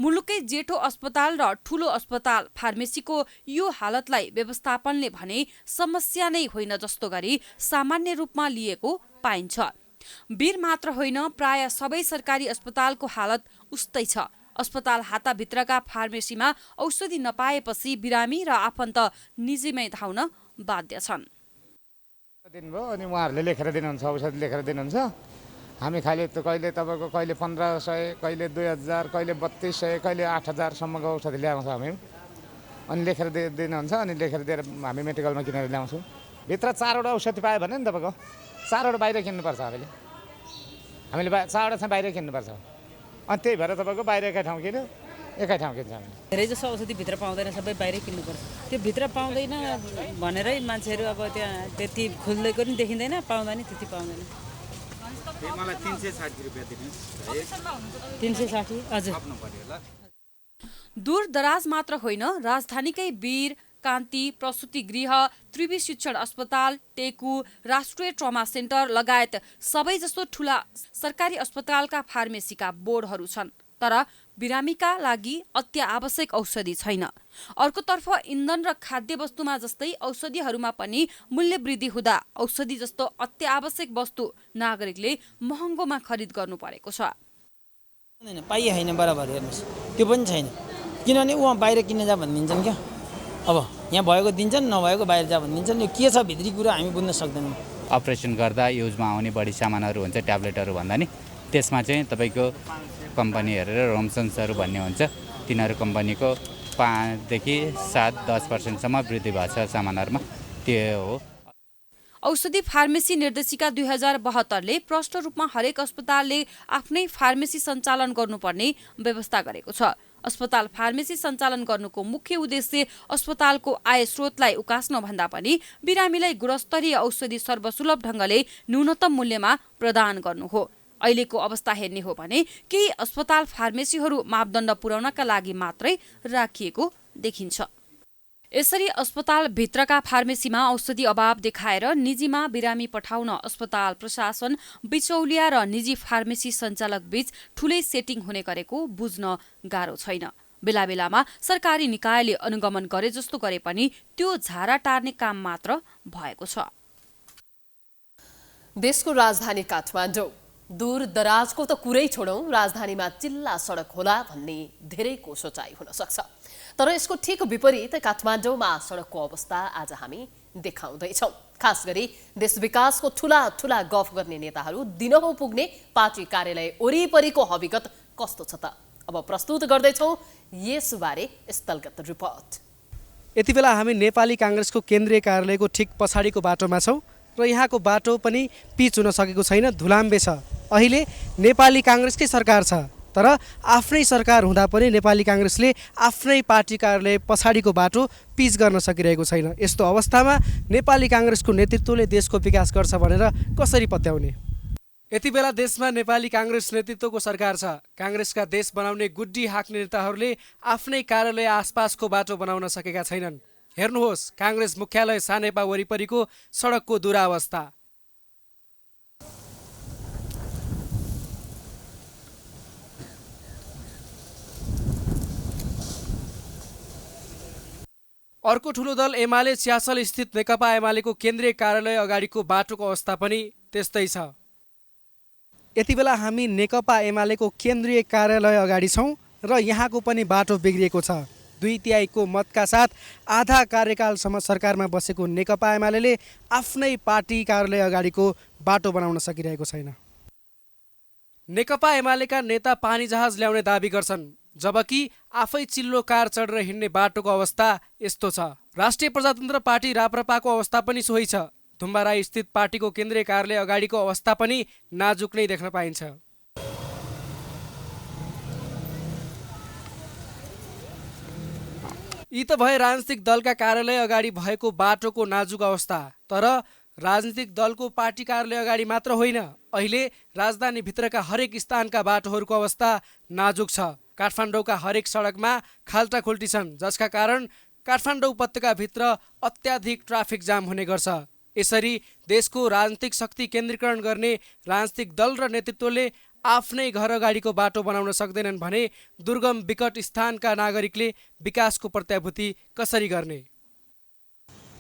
मुलुकै जेठो अस्पताल र ठूलो अस्पताल फार्मेसीको यो हालतलाई व्यवस्थापनले भने समस्या नै होइन जस्तो गरी सामान्य रूपमा लिएको पाइन्छ। वीर मात्र होइन, प्राय सबै सरकारी अस्पतालको हालत उस्तै छ। अस्पताल हाताभित्रका फार्मेसीमा औषधि नपाएपछि बिरामी र आफन्त निजीमै धाउन बाध्य छन्। दिनुभयो अनि उहाँहरूले लेखेर दिनुहुन्छ, औषधि लेखेर दिनुहुन्छ। हामी खालि कहिले तपाईँको कहिले 1500, कहिले 2000, कहिले 3200, कहिले 8000सम्मको औषधि ल्याउँछ हामी। अनि लेखेर दिनुहुन्छ, अनि लेखेर दिएर हामी मेडिकलमा किनेर ल्याउँछौँ। भित्र 4वटा औषधि पायो भने नि तपाईँको 4वटा बाहिर किन्नुपर्छ। हामीले 4वटा चाहिँ बाहिर किन्नुपर्छ। अनि त्यही भएर तपाईँको बाहिर एकै ठाउँ किन्यो, एकै ठाउँ किन्छ। धेरैजसो औषधि भित्र पाउँदैन, सबै बाहिरै किन्नुपर्छ। त्यो भित्र पाउँदैन भनेरै मान्छेहरू अब त्यहाँ त्यति खोज्दै पनि देखिँदैन, पाउँदा नि त्यति पाउँदैन। मलाई 360 रुपियाँ दिनुहोस्। 360 हजुर। दूर दराज मात्र होइन, राजधानीकै वीर, कान्ति, प्रसुति गृह, त्रिवी शिक्षण अस्पताल, टेकु, राष्ट्रिय ट्रमा सेन्टर लगायत सबैजसो ठूला सरकारी अस्पतालका फार्मेसीका बोर्डहरू छन्। तर बिरामीका लागि अत्यावश्यक औषधि छैन। अर्कोतर्फ इन्धन र खाद्य वस्तुमा जस्तै औषधिहरूमा पनि मूल्य वृद्धि हुँदा औषधि जस्तो अत्यावश्यक वस्तु नागरिकले महँगोमा खरिद गर्नु परेको छ। पाइए होइन बराबर हेर्नुहोस्, त्यो पनि छैन। किनभने उहाँ बाहिर किन्न जा भनिदिन्छन् क्या। अब यहाँ भएको दिन्छन्, नभएको बाहिर जा भनिदिन्छन्। यो के छ भित्री कुरा हामी बुझ्न सक्दैनौँ। अपरेसन गर्दा युजमा आउने बढी सामानहरू हुन्छ, ट्याब्लेटहरू भन्दा नि त्यसमा चाहिँ तपाईँको कम्पनी हेरेर रोमसन्सहरू भन्ने हुन्छ, तिनीहरू कम्पनीको 5 देखि 7-10% वृद्धि भएको छ सामानहरूमा, त्यो हो। औषधि फार्मेसी निर्देशिका 2072ले प्रष्ट रूपमा हरेक अस्पतालले आफ्नै फार्मेसी सञ्चालन गर्नुपर्ने व्यवस्था गरेको छ। अस्पताल फार्मेसी सञ्चालन गर्नुको मुख्य उद्देश्य अस्पतालको आय स्रोतलाई उकास्न भन्दा पनि बिरामीलाई गुणस्तरीय औषधि सर्वसुलभ ढङ्गले न्यूनतम मूल्यमा प्रदान गर्नु हो। अहिलेको अवस्था हेर्ने हो भने केही अस्पताल फार्मेसीहरू मापदण्ड पुर्याउनका लागि मात्रै राखिएको देखिन्छ। यसरी अस्पताल भित्रका फार्मेसीमा औषधि अभाव देखाएर निजीमा बिरामी पठाउन अस्पताल प्रशासन, बिचौलिया र निजी फार्मेसी सञ्चालक बीच ठूलै सेटिङ हुने गरेको बुझ्न गाह्रो छैन। बेला बेलामा सरकारी निकायले अनुगमन गरे जस्तो गरे पनि त्यो झारा टार्ने काम मात्र भएको छ। देशको राजधानी काठमाडौँ, दूर दराजको त कुरै छोडौं, राजधानीमा चिल्ला सडक होला भन्ने धेरैको सोचाइ हुन सक्छ। तर यसको ठिक विपरीत काठमाडौँमा सडकको अवस्था आज हामी देखाउँदैछौँ। खास गरी देश विकासको ठूला ठूला गफ गर्ने नेताहरू दिनहुँ पुग्ने पार्टी कार्यालय वरिपरिको हविगत कस्तो छ त? अब प्रस्तुत गर्दैछौँ यसबारे स्थलगत रिपोर्ट। यति बेला हामी नेपाली काङ्ग्रेसको केन्द्रीय कार्यालयको ठिक पछाडिको बाटोमा छौँ र यहाँको बाटो पनि पिच हुन सकेको छैन, धुलाम्बे छ। अहिले नेपाली काङ्ग्रेसकै सरकार छ, तर आफ्नै सरकार हुँदा पनि नेपाली काङ्ग्रेसले आफ्नै पार्टी कार्यालय पछाडिको बाटो पिच गर्न सकिरहेको छैन। यस्तो अवस्थामा नेपाली काङ्ग्रेसको नेतृत्वले देशको विकास गर्छ भनेर कसरी पत्याउने? यति बेला देशमा नेपाली काङ्ग्रेस नेतृत्वको सरकार छ। काङ्ग्रेसका देश बनाउने गुड्डी हाँक्ने नेताहरूले आफ्नै कार्यालय आसपासको बाटो बनाउन सकेका छैनन्। हेर्नुहोस् काङ्ग्रेस मुख्यालय सानेपा वरिपरिको सडकको दुरावस्था। अर्को ठुलो दल एमाले च्यासल स्थित नेकपा एमालेको केन्द्रीय कार्यालय अगाडिको बाटोको अवस्था पनि त्यस्तै छ। यति बेला हामी नेकपा एमालेको केन्द्रीय कार्यालय अगाडि छौँ र यहाँको पनि बाटो बिग्रिएको छ। 2/3 मतका साथ आधा कार्यकालसम्म सरकारमा बसेको नेकपा एमाले आफ्नै पार्टी कार्यालय अगाडिको बाटो बनाउन सकिरहेको छैन। नेकपा एमालेका नेता पानी जहाज ल्याउने दाबी गर्छन्, जबकि आफै चिल्लो कार चढेर हिँड्ने बाटोको अवस्था यस्तो छ। राष्ट्रिय प्रजातन्त्र पार्टी राप्रपाको अवस्था पनि सोही छ। धुम्बाराई स्थित पार्टीको केन्द्रीय कार्यालय अगाडिको अवस्था पनि नाजुक नै देख्न पाइन्छ। यी त भए राजनीतिक दलका कार्यालय अगाडि भएको बाटोको नाजुक अवस्था। तर राजनीतिक दलको पार्टी कार्यालय अगाडि मात्र होइन, अहिले राजधानीभित्रका हरेक स्थानका बाटोहरूको अवस्था नाजुक छ। काठमाडौँका हरेक सडकमा खाल्टाखुल्टी छन्, जसका कारण काठमाडौँ उपत्यकाभित्र अत्याधिक ट्राफिक जाम हुने गर्छ। यसरी देशको राजनीतिक शक्ति केन्द्रीकरण गर्ने राजनीतिक दल र नेतृत्वले आफ्नै घर अगाडिको बाटो बनाउन सक्दैनन् भने दुर्गम विकट स्थानका नागरिकले विकासको प्रत्याभूति कसरी गर्ने?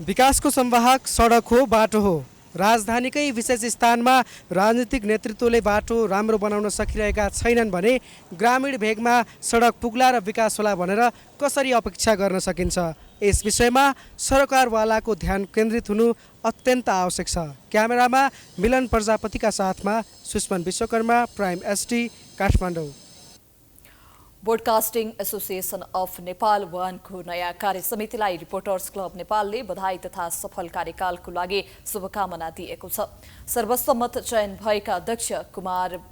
विकासको संवाहक सडक हो, बाटो हो। राजधानीकै विशेष स्थानमा राजनीतिक नेतृत्वले बाटो राम्रो बनाउन सकिरहेका छैनन् भने ग्रामीण भेगमा सडक पुग्ला र विकास होला भनेर कसरी अपेक्षा गर्न सकिन्छ? यस विषयमा सरकारवालाको ध्यान केन्द्रित हुनु अत्यन्त आवश्यक छ। क्यामेरामा मिलन प्रजापतिका साथमा Sushman Bishwakarma, prime ST, Kathmandu. Broadcasting association of Nepal वानको नयाँ कार्य समितिलाई रिपोर्टर्स क्लब नेपालले बधाई तथा सफल कार्यकालको लागि शुभकामना दिएको छ। सर्वसम्मत चयन भएका अध्यक्ष कुमार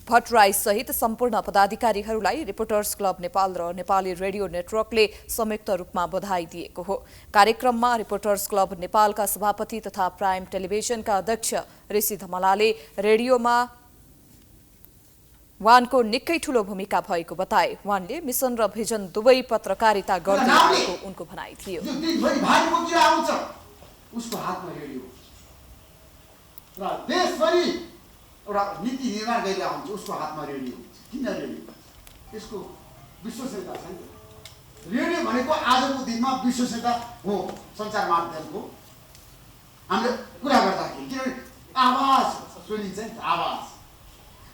भट्टराई सहित सम्पूर्ण पदाधिकारीहरूलाई रिपोर्टर्स क्लब नेपाल र नेपाली रेडियो नेटवर्कले संयुक्त रूपमा बधाई दिएको हो। कार्यक्रममा रिपोर्टर्स क्लब नेपालका सभापति तथा प्राइम टेलिभिजनका अध्यक्ष ऋषि धमलाले रेडियोमा वानको निकै ठूलो भूमिका भएको बताए। वानले मिसन र भिजन दुवै पत्रकारिता गर्दै आएको उनको भनाइ थियो। उसको हातमा रेडियो र देशभरि एउटा नीति निर्माण गरिरहेको हुन्छ, उसको हातमा रेडियो हुन्छ। किन रेडियो? यसको विश्वसनीयता छैन। रेडियो भनेको आजको दिनमा विश्वसनीयता हो सञ्चार माध्यमको। हामीले कुरा गर्दाखेरि किनभने आवाज सुनिन्छ नि, आवाज।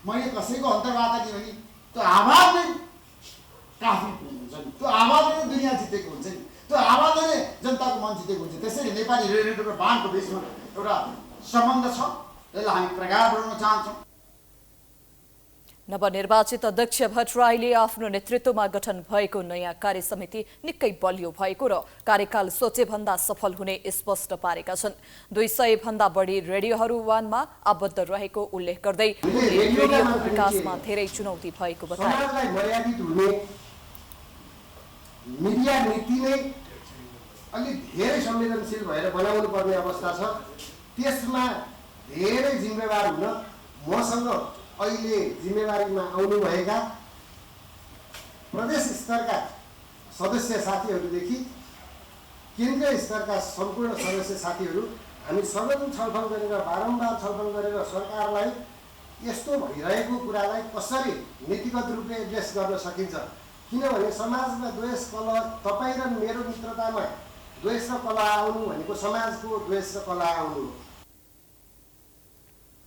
मैले कसैको अन्तर्वार्ता दिएँ भने त्यो आवाज नै काफी हुन्छ नि, त्यो आवाजले नै दुनियाँ जितेको हुन्छ नि, त्यो आवाजले नै जनताको मन जितेको हुन्छ। त्यसैले नेपाली रेडियो र वाणको बिचमा एउटा सम्बन्ध छ, यसलाई हामी प्रगाड बढाउन चाहन्छौँ। नवनिर्वाचित अध्यक्ष भट्टराईले आफ्नो नेतृत्वमा गठन भएको नयाँ कार्य समिति निकै बलियो भएको र कार्यकाल सोचेभन्दा सफल हुने स्पष्ट पारेका छन्। 200 भन्दा बढी रेडियोहरू वानमा आबद्ध रहेको उल्लेख गर्दै रेडियोको विकासमा धेरै चुनौती भएको बताए। समाजलाई मर्यादित हुने मिडिया नीति नै अलि धेरै संवेदनशील भएर बनाउनु पर्ने अवस्था छ। त्यसमा धेरै जिम्मेवार हुन मसँग अहिले जिम्मेवारीमा आउनुभएका प्रदेश स्तरका सदस्य साथीहरूदेखि केन्द्रीय स्तरका सम्पूर्ण सदस्य साथीहरू हामी सबैले छलफल गरेर बारम्बार छलफल गरेर सरकारलाई यस्तो भइरहेको कुरालाई कसरी नीतिगत रूपले एड्रेस गर्न सकिन्छ। किनभने समाजमा द्वेष कलह, तपाईँ र मेरो मित्रतामा द्वेष र कलह आउनु भनेको समाजको द्वेष र कलह आउनु हो।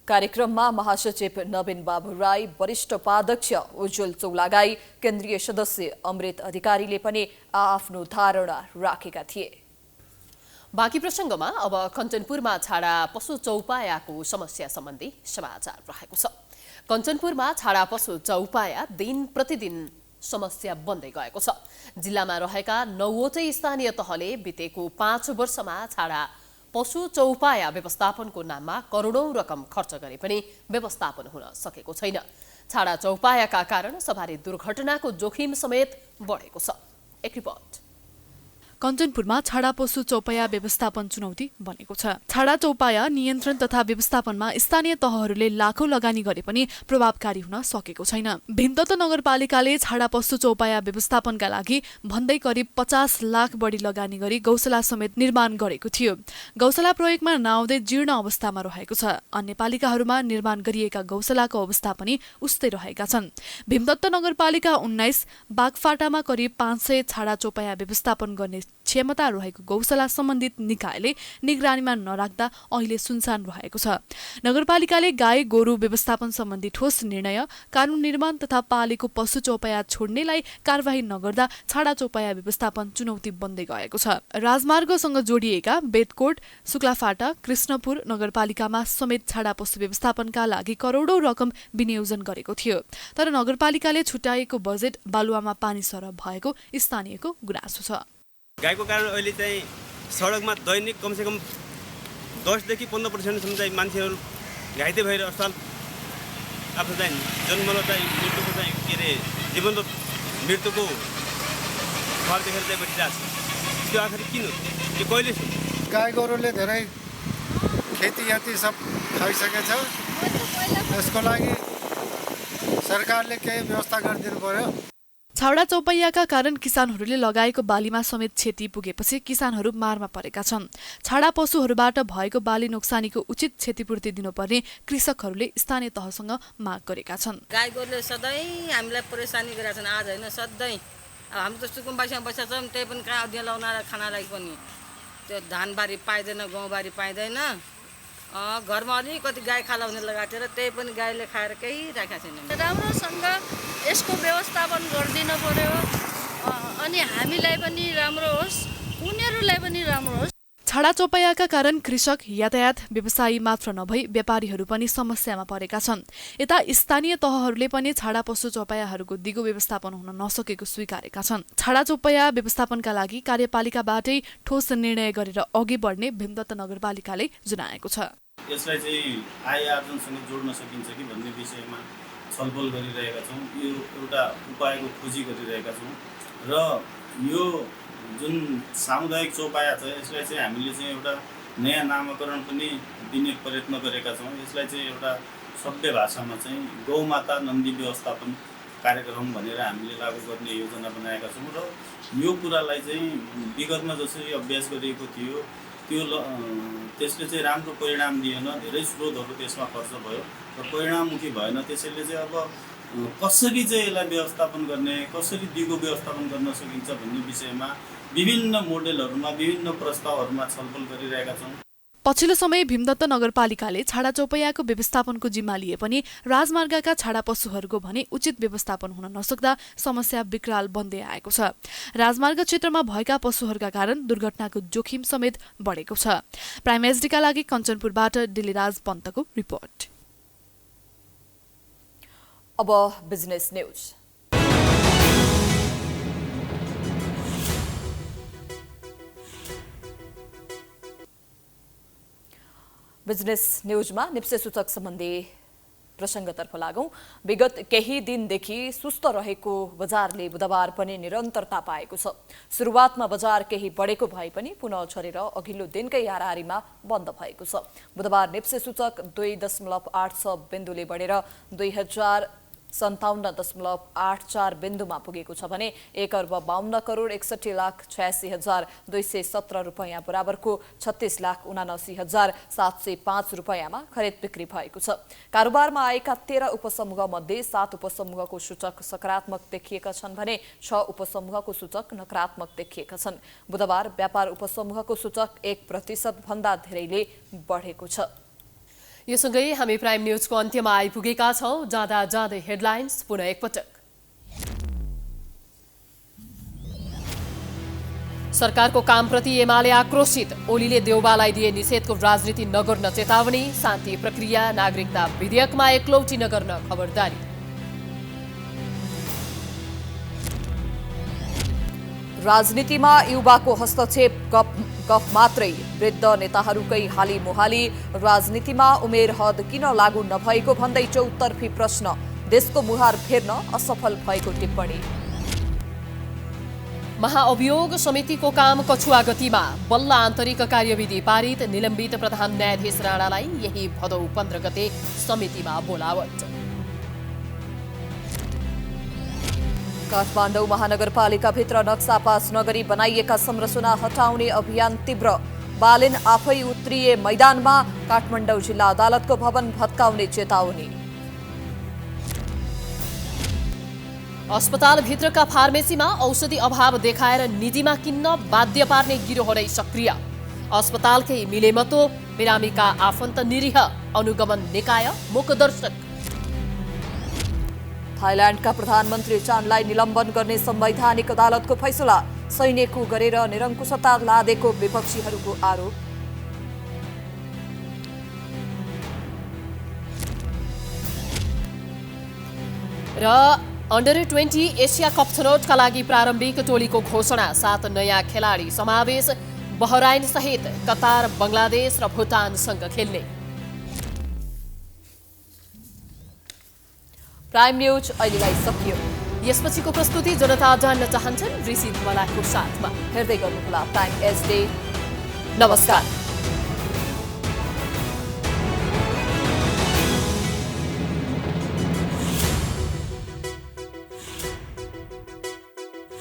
कार्यक्रममा महासचिव नवीन बाबु राई, वरिष्ठ उपाध्यक्ष उज्जवल चौलागाई, केन्द्रीय सदस्य अमृत अधिकारीले पनि आफ्नो धारणा राखेका थिए। बाँकी प्रसङ्गमा अब कञ्चनपुरमा छाडा पशु चौपायाको समस्या सम्बन्धी समाचार रहेको छ। कञ्चनपुरमा छाडा पशु चौपाया दिन प्रतिदिन समस्या बन्दै गएको छ। जिल्लामा रहेका 9वटै स्थानीय तहले बितेको 5 वर्षमा छाडा पशु चौपाया व्यवस्थापनको नाममा करोडौं रकम खर्च गरे पनि व्यवस्थापन हुन सकेको छैन। छाडा चौपायाका कारण सवारी दुर्घटनाको जोखिम समेत बढेको छ। एक रिपोर्ट। कञ्चनपुरमा छाडा पशु चौपाया व्यवस्थापन चुनौती बनेको छ। छाडा चौपाया नियन्त्रण तथा व्यवस्थापनमा स्थानीय तहहरूले लाखौं लगानी गरे पनि प्रभावकारी हुन सकेको छैन। भीमतत्व नगरपालिकाले छाडा पशु चौपाया व्यवस्थापनका लागि भन्दै करिब 50 लाख बढी लगानी गरी गौशाला समेत निर्माण गरेको थियो। गौशाला प्रयोगमा नआउँदै जीर्ण अवस्थामा रहेको छ। अन्य पालिकाहरूमा निर्माण गरिएका गौशालाको अवस्था पनि उस्तै रहेका छन्। भीमतत्व नगरपालिका 19 बागफाटामा करिब 500 छाडा चौपाया व्यवस्थापन गर्ने क्षमता रहेको गौशाला सम्बन्धित निकायले निगरानीमा नराख्दा अहिले सुनसान रहेको छ। नगरपालिकाले गाई गोरु व्यवस्थापन सम्बन्धी ठोस निर्णय, कानून निर्माण तथा पालेको पशु चौपाया छोड्नेलाई कारवाही नगर्दा छाडा चौपाया व्यवस्थापन चुनौती बन्दै गएको छ। राजमार्गसँग जोडिएका बेतकोट, शुक्लाफाटा, कृष्णपुर नगरपालिकामा समेत छाडा पशु व्यवस्थापनका लागि करोडौं रकम विनियोजन गरेको थियो। तर नगरपालिकाले छुट्याएको बजेट बालुवामा पानी सरह भएको स्थानीयको गुनासो छ। गाईको कारण अहिले चाहिँ सडकमा दैनिक कमसेकम 10 देखि 15% चाहिँ मान्छेहरू घाइते भएर अस्पताल आफ्नो चाहिँ जन्मलो चाहिँ मृत्युको चाहिँ के अरे जीवन र मृत्युको घर देखेर चाहिँ बसिरहेको छ। त्यो आखिर किन हो? यो कहिले गाई गोरुले धेरै खेतीयाती सब खाइसकेछ। यसको लागि सरकारले केही व्यवस्था गरिदिनु पर्यो। छाडा चौपायाका कारण किसानहरूले लगाएको बालीमा समेत क्षति पुगेपछि किसानहरू मारमा परेका छन्। छाडा पशुहरूबाट भएको बाली नोक्सानीको उचित क्षतिपूर्ति दिनुपर्ने कृषकहरूले स्थानीय तहसँग माग गरेका छन्। गाई गोरुले सधैँ हामीलाई परेशानी गरेका छन्, आज होइन सधैँ। अब हामी त सुकुम्बासीमा बसेका छौँ, त्यही पनि कहाँ अध्ययन लाउन खानालाई पनि त्यो धानबारी पाइँदैन, गहुँबारी पाइँदैन। घरमा अलिकति गाई खाला हुने लगाएको थियो र त्यही पनि गाईले खाएर केही राखेको छैन। राम्रोसँग यसको व्यवस्थापन गरिदिनु पर्यो अनि हामीलाई पनि राम्रो होस्, उनीहरूलाई पनि राम्रो होस्। छाडा चौपायाका कारण कृषक, यातायात व्यवसायी मात्र नभई व्यापारीहरू पनि समस्यामा परेका छन्। यता स्थानीय तहहरूले पनि छाडा पशु चौपायाहरूको दिगो व्यवस्थापन हुन नसकेको स्वीकारेका छन्। छाडा चौपाया व्यवस्थापनका लागि कार्यपालिकाबाटै ठोस निर्णय गरेर अघि बढ्ने भीमदत्त नगरपालिकाले जनाएको छ। यसलाई चाहिँ आय आर्जनसँग जोड्न सकिन्छ कि भन्ने विषयमा छलफल गरिरहेका छौँ। यो एउटा उपायको खोजी गरिरहेका छौँ र यो जुन सामुदायिक चौपाया छ यसलाई चाहिँ हामीले चाहिँ एउटा नयाँ नामकरण पनि दिने प्रयत्न गरेका छौँ। यसलाई चाहिँ एउटा सभ्य भाषामा चाहिँ गौमाता नन्दी व्यवस्थापन कार्यक्रम भनेर हामीले लागू गर्ने योजना बनाएका छौँ र यो कुरालाई चाहिँ विगतमा जसरी अभ्यास गरिएको थियो त्यसले चाहिँ राम्रो परिणाम दिएन। धेरै स्रोतहरू त्यसमा खर्च भयो र परिणाममुखी भएन। त्यसैले चाहिँ अब कसरी चाहिँ यसलाई व्यवस्थापन गर्ने, कसरी दिगो व्यवस्थापन गर्न सकिन्छ भन्ने विषयमा विभिन्न मोडेलहरूमा, विभिन्न प्रस्तावहरूमा छलफल गरिरहेका छौँ। पछिल्लो समय भीमदत्त नगरपालिकाले छाडा चौपैयाको व्यवस्थापनको जिम्मा लिए पनि राजमार्गका छाडा पशुहरूको भने उचित व्यवस्थापन हुन नसक्दा समस्या विकराल बन्दै आएको छ। राजमार्ग क्षेत्रमा भएका पशुहरूका कारण दुर्घटनाको जोखिम समेत बढेको छ। प्राइम एसडीका लागि कञ्चनपुरबाट दिलीराज पन्तको रिपोर्ट। अब बिजनेस न्यूज। बिजनेस न्यूजमा निप्से सूचक सम्बन्धी प्रसङ्गतर्फ लागौं। विगत केही दिनदेखि सुस्त रहेको बजारले बुधबार पनि निरन्तरता पाएको छ। सुरुवातमा बजार केही बढेको भए पनि पुनः झरेर अघिल्लो दिनकै हाराहारीमा बन्द भएको छ। बुधबार निप्से सूचक 2.86 बिन्दुले बढेर 2057.84 बिन्दुमा पुगेको छ भने 1,52,61,86,217 रुपैयाँ बराबरको 36,79,705 रुपैयाँमा खरिद बिक्री भएको छ। कारोबारमा आएका 13 उपसमूह मध्ये 7 उपसमूहको सूचक सकारात्मक देखिएका छन् भने 6 उपसमूहको सूचक नकारात्मक देखिएका छन्। बुधबार व्यापार उपसमूहको सूचक 1% भन्दा धेरैले बढेको छ। यो सँगै हामी प्राइम न्यूजको अन्त्यमा आइपुगेका छौं। जाँदा जाँदै हेडलाइन्स पुनः एकपटक। सरकारको कामप्रति एमाले आक्रोशित, ओलीले देउबालाई दिए निषेधको राजनीति नगर्न चेतावनी, शान्ति प्रक्रिया नागरिकता विधेयकमा एकलौटी नगर्न खबरदारी। राजनीतिमा युवाको हस्तक्षेप गफ मात्रै, वृद्ध नेताहरूकै हाली मुहाली, राजनीतिमा उमेर हद किन लागू नभएको भन्दै चौतर्फी प्रश्न, देशको मुहार फेर्न असफल भएको टिप्पणी। महाअभियोग समितिको काम कछुवा गतिमा, बल्ल आन्तरिक कार्यविधि पारित, निलम्बित प्रधान न्यायाधीश राणालाई यही भदौ 15 गते समितिमा बोलावट। काठमाडौँ महानगरपालिकाभित्र नक्सा पास नगरी बनाइएका संरचना हटाउने अभियान तीव्र, बालेन आफै उत्रिए मैदानमा, काठमाडौँ जिल्ला अदालतको भवन भत्काउने चेतावनी। अस्पतालभित्रका फार्मेसीमा औषधि अभाव देखाएर निजीमा किन्न बाध्य पार्ने गिरोह नै सक्रिय, अस्पतालकै मिलेमतो, बिरामीका आफन्त निरीह, अनुगमन निकाय मूकदर्शक। थाइल्याण्डका प्रधानमन्त्री चानलाई निलम्बन गर्ने संवैधानिक अदालतको फैसला, सैन्यको गरेर निरङ्कुशता लादेको विपक्षीहरूको आरोप। र अन्डर 20 एसिया कप छनौटका लागि प्रारम्भिक टोलीको घोषणा, 7 नयाँ खेलाडी समावेश, बहराइन सहित कतार, बङ्गलादेश र भुटानसँग खेल्ने। प्राइम न्यूज अहिलेलाई सकियो। यसपछिको प्रस्तुति जनता जान्न चाहन्छन् ऋषि धमलाको साथमा। हेर्दै गर्नुहोला प्राइम एसडे। नमस्कार।